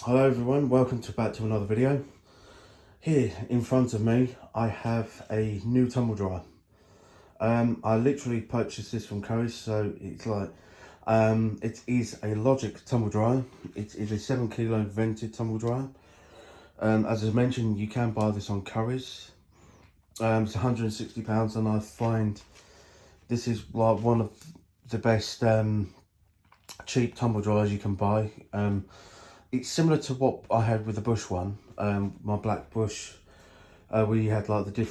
Hello everyone, welcome back to another video. Here in front of me I have a new tumble dryer. I literally purchased this from Currys, so it's like it is a Logik tumble dryer. It is a 7 kilo vented tumble dryer. As I mentioned, you can buy this on Currys. It's £160 and I find this is like one of the best cheap tumble dryers you can buy. It's similar to what I had with the Bush one, my black Bush. We had like I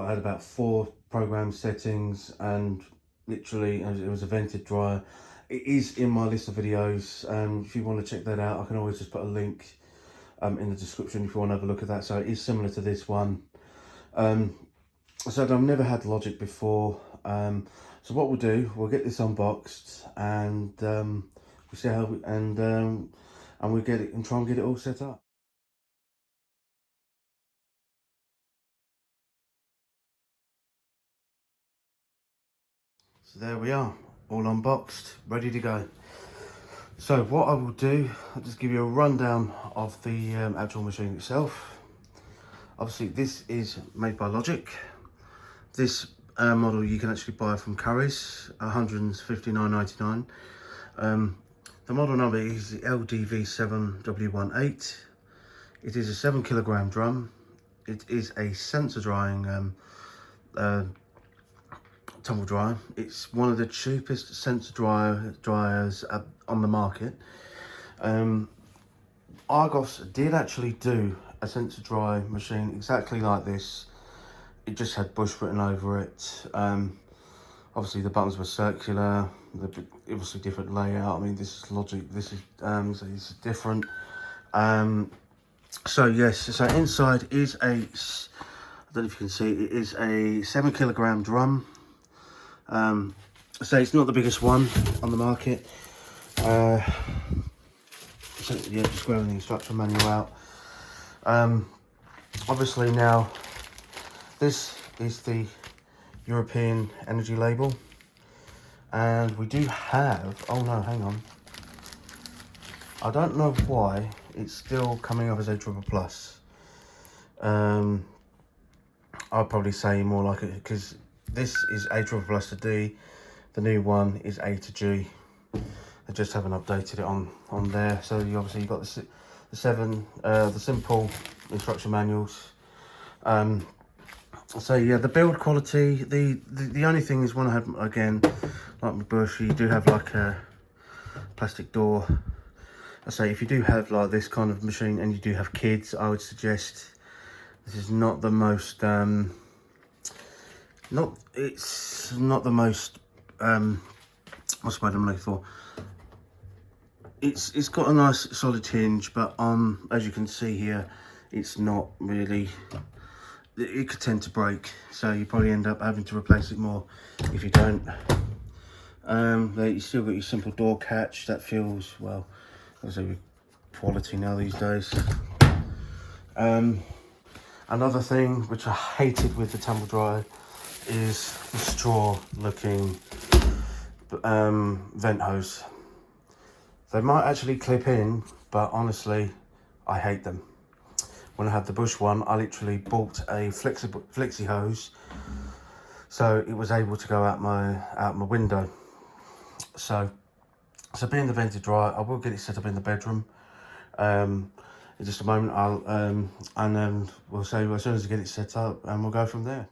had about 4 program settings, and literally it was a vented dryer. It is in my list of videos. If you want to check that out, I can always just put a link in the description if you want to have a look at that. So it is similar to this one. So I've never had Logik before. So what we'll do, we'll get this unboxed and we'll see how and we'll get it and try and get it all set up. So there we are, all unboxed, ready to go. So what I will do, I'll just give you a rundown of the actual machine itself. Obviously this is made by Logik. This model you can actually buy from Currys, £159.99. The model number is the LVD7W18. It is a 7 kilogram drum. It is a sensor drying tumble dryer. It's one of the cheapest sensor dryers on the market. Argos did actually do a sensor dry machine exactly like this. It just had Bush written over it. Obviously the buttons were circular, obviously different layout. I mean, this is Logik, this is so it's different. So yes, so inside is I don't know if you can see, it is a 7 kilogram drum. So it's not the biggest one on the market. So yeah, just grabbing the instruction manual out. Obviously now, this is the European energy label, and we do have, oh no, hang on, I don't know why it's still coming up as A++. I'll probably say more like it, because this is A++ to D, the new one is A to G. I just haven't updated it on there. So you obviously you've got the simple instruction manuals. So yeah, the build quality, the only thing is when I had, again, like my Bush, you do have like a plastic door. I say if you do have like this kind of machine and you do have kids, I would suggest this is not the most it's not the most what's the word I'm looking for. It's got a nice solid hinge, but as you can see here, it's not really. It could tend to break, so you probably end up having to replace it more if you don't. You still got your simple door catch that feels, well, obviously quality now these days. Another thing which I hated with the tumble dryer is the straw looking vent hose. They might actually clip in, but honestly I hate them. When I had the Bush one, I literally bought a flexi hose, so it was able to go out my window. So being the vented dryer, I will get it set up in the bedroom. In just a moment, we'll say as soon as I get it set up, and we'll go from there.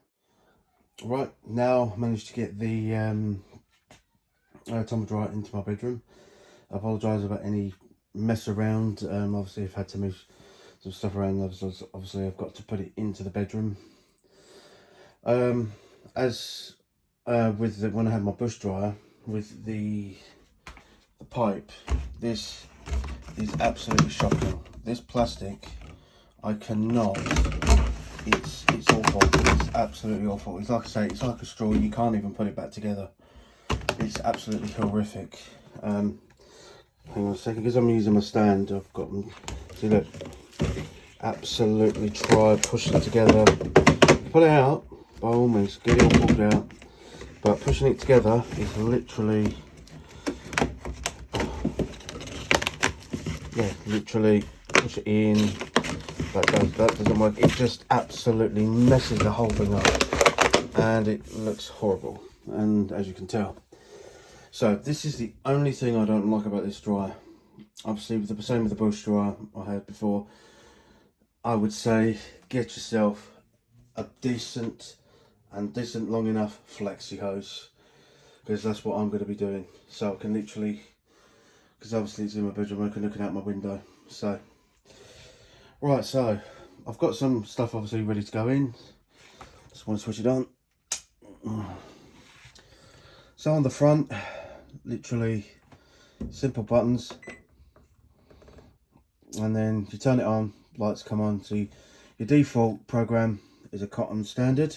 Right, now I managed to get the tumble dryer into my bedroom. I apologise about any mess around. Obviously I've had to move some stuff around. Obviously I've got to put it into the bedroom. When I had my Bush dryer with the pipe, this is absolutely shocking. This plastic, I cannot. It's awful. It's absolutely awful. It's like I say, it's like a straw. You can't even put it back together. It's absolutely horrific. Hang on a second, because I'm using my stand. I've got them. See, look. Absolutely try pushing it together. Pull it out by all means. Get it all pulled out. But pushing it together is literally yeah, literally push it in. That doesn't work. It just absolutely messes the whole thing up, and it looks horrible. And as you can tell, so this is the only thing I don't like about this dryer. Obviously, with the same with the bush dryer I had before, I would say get yourself a decent long enough flexi hose, because that's what I'm going to be doing. So I can literally, because obviously it's in my bedroom, I can look out my window. So right, so I've got some stuff obviously ready to go in. Just want to switch it on. So on the front, literally simple buttons, and then you turn it on, lights come on. So your default program is a cotton standard.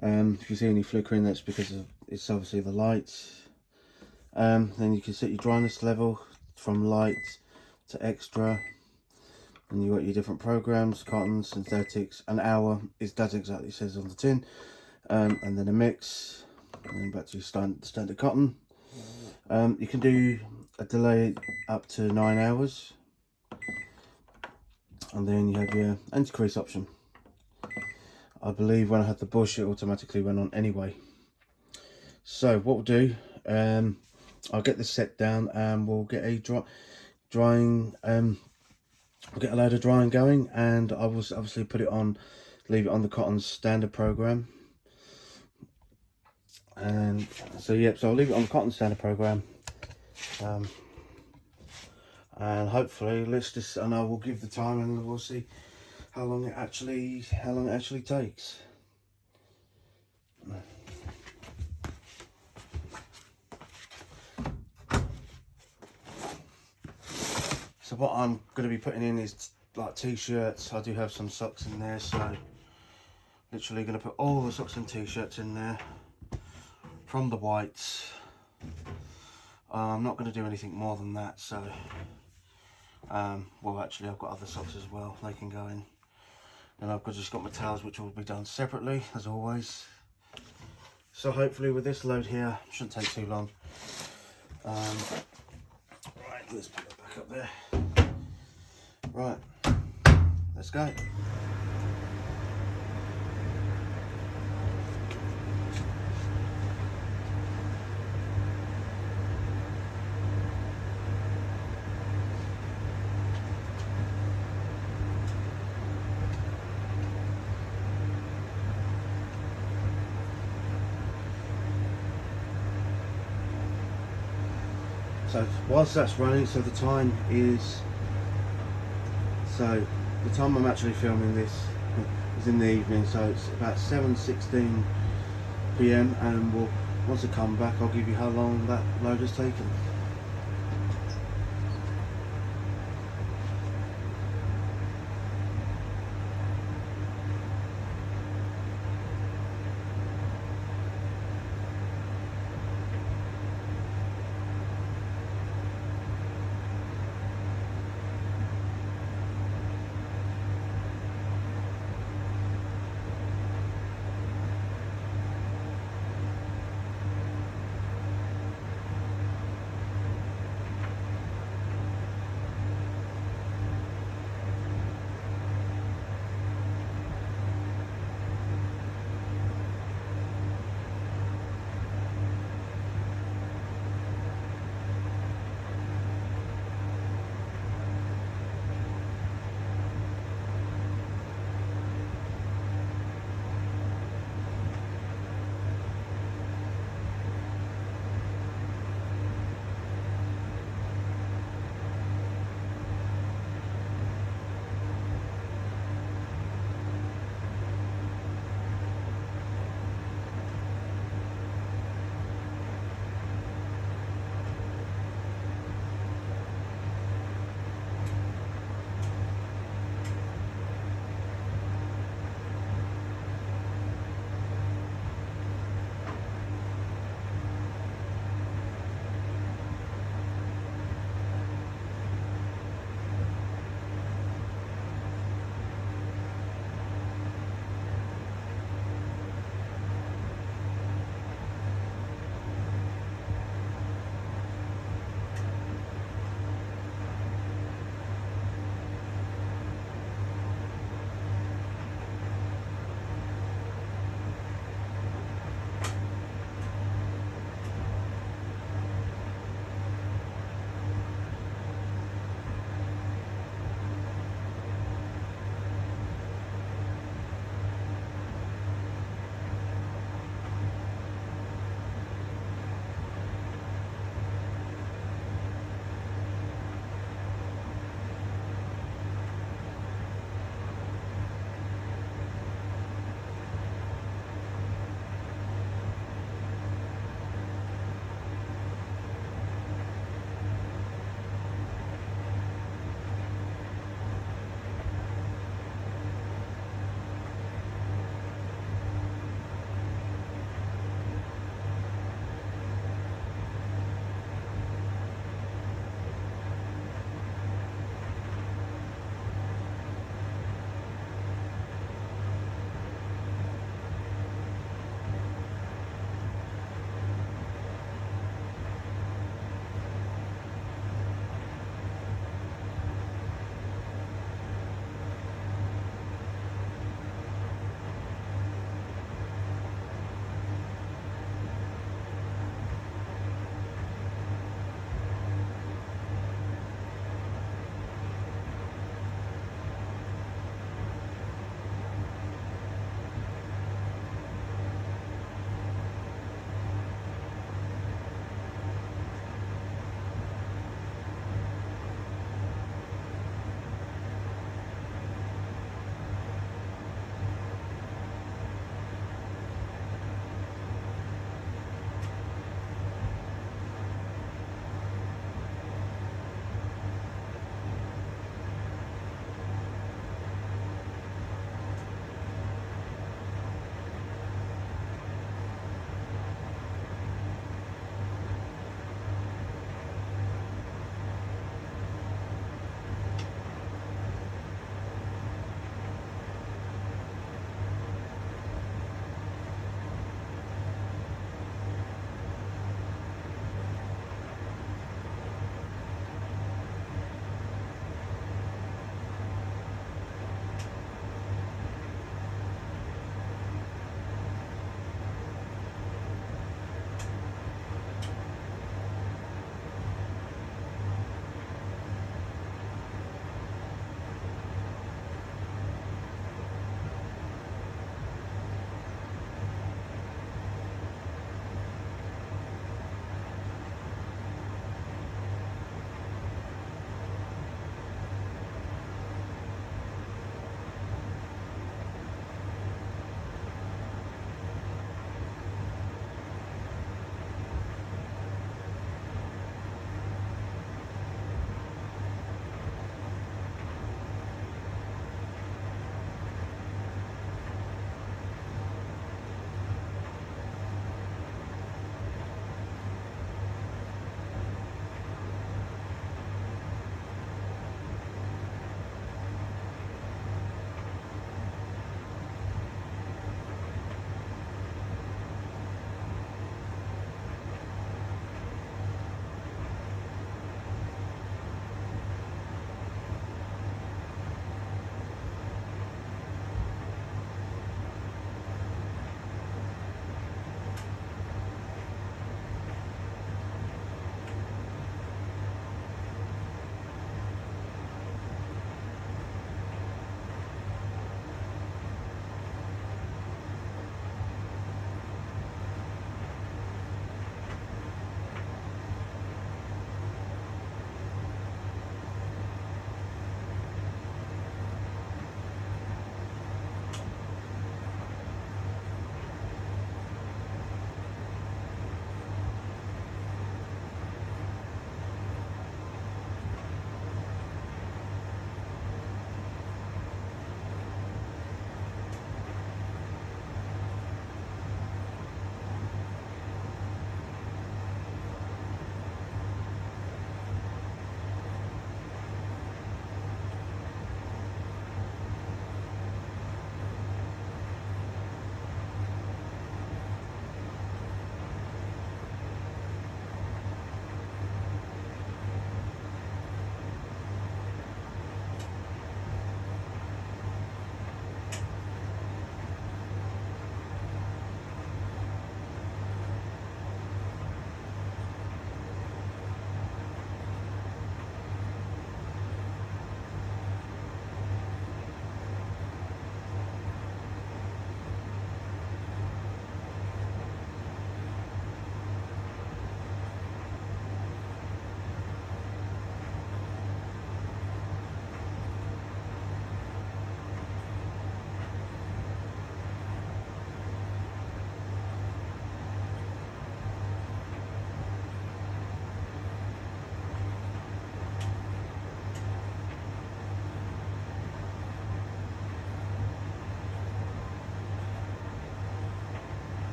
If you see any flickering, that's because it's obviously the lights. Then you can set your dryness level from light to extra, and you've got your different programs: cotton, synthetics. An hour is that exactly says on the tin, and then a mix, and then back to your standard cotton. You can do a delay up to 9 hours, and then you have your anti-crease option. I believe when I had the bush, it automatically went on anyway. So what we'll do, I'll get this set down, and we'll get a drying. We'll get a load of drying going, and I will obviously put it on, leave it on the cotton standard program. And so yeah, so I'll leave it on the cotton standard program, and hopefully and I will give the time, and we'll see how long it actually takes. So what I'm going to be putting in is like t-shirts. I do have some socks in there, so literally going to put all the socks and t-shirts in there from the whites. I'm not going to do anything more than that. So well, actually I've got other socks as well, they can go in. And I've just got my towels, which will be done separately as always. So hopefully with this load here, shouldn't take too long. Right, let's put it back up there. Right, let's go. So whilst that's running, so the time I'm actually filming this is in the evening, so it's about 7:16 p.m. and once I come back, I'll give you how long that load has taken.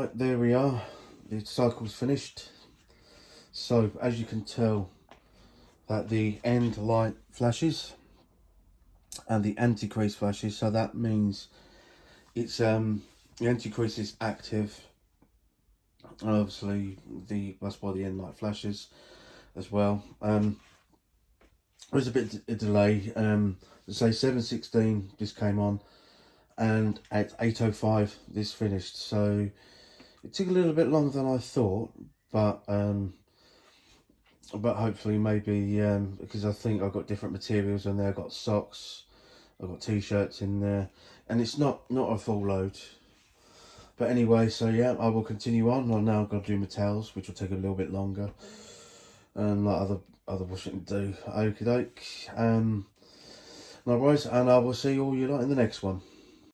Right, there we are. The cycle's finished. So as you can tell, that the end light flashes and the anti-crease flashes, so that means it's the anti-crease is active, and obviously that's why the end light flashes as well. There's a bit of a delay. Say 7:16 this came on, and at 8:05 this finished, so it took a little bit longer than I thought, but hopefully maybe because I think I've got different materials in there. I've got socks, I've got t-shirts in there, and it's not a full load. But anyway, so yeah, I will continue on. Well, now I've got to do my towels, which will take a little bit longer, and like other washing to do. Okie doke. No worries, and I will see all you lot in the next one.